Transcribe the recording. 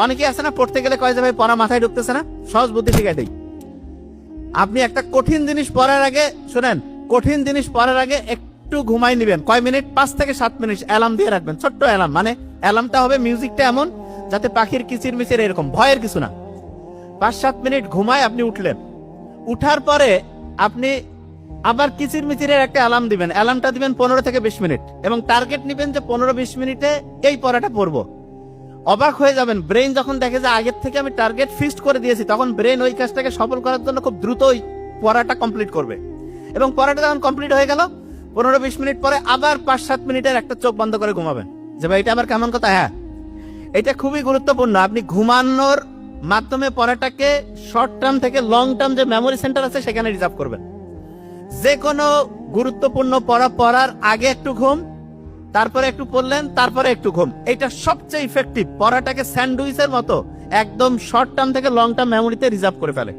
অনেকে আছে না, পড়তে গেলে কয় যে ভাই পড়া মাথায় ঢুকতেছে না, সহজ বুদ্ধি শিখাই দেই। আপনি একটা কঠিন জিনিস পড়ার আগে, শুনেন, কঠিন জিনিস পড়ার আগে একটু ঘুমাই নিবেন, কয় মিনিট, 5 থেকে 7 মিনিট অ্যালার্ম দিয়ে রাখবেন, ছোট্ট অ্যালার্ম, মানে অ্যালার্মটা হবে মিউজিকটা এমন যাতে পাখির কিচির মিচির এরকম, ভয়ের কিছু না। 5-7 মিনিট ঘুমায় আপনি উঠলেন, উঠার পরে আপনি আবার কিচির মিচিরের একটা অ্যালার্ম দিবেন, অ্যালার্মটা দিবেন 15 থেকে 20 মিনিট, এবং টার্গেট নিবেন যে 15-20 মিনিটে এই পড়াটা পড়বো। অবাক হয়ে যাবেন, ব্রেন যখন দেখে যে আগের থেকে আমি টার্গেট ফিক্সড করে দিয়েছি, তখন ব্রেন ওই কাজটাকে সফল করার জন্য খুব দ্রুত ওই পড়াটা কমপ্লিট করবে। এবং পড়াটা যখন কমপ্লিট হয়ে গেল, 15-20 মিনিট পরে আবার 5-7 মিনিটের একটা চোখ বন্ধ করে ঘুমাবেন। যে ভাই এটা আবার কেমন কথা? হ্যাঁ, এটা খুবই গুরুত্বপূর্ণ। আপনি ঘুমানোর মাধ্যমে পড়াটাকে শর্ট টার্ম থেকে লং টার্ম যে মেমোরি সেন্টার আছে সেখানে রিজার্ভ করবেন। যে কোনো গুরুত্বপূর্ণ পড়া পড়ার আগে একটু ঘুম, তারপরে একটু পড়লেন, তারপরে একটু ঘুম, এটা সবচেয়ে ইফেক্টিভ। পড়াটাকে স্যান্ডউইচের মতো একদম শর্ট টার্ম থেকে লং টার্ম মেমোরিতে রিজার্ভ করে ফেলে।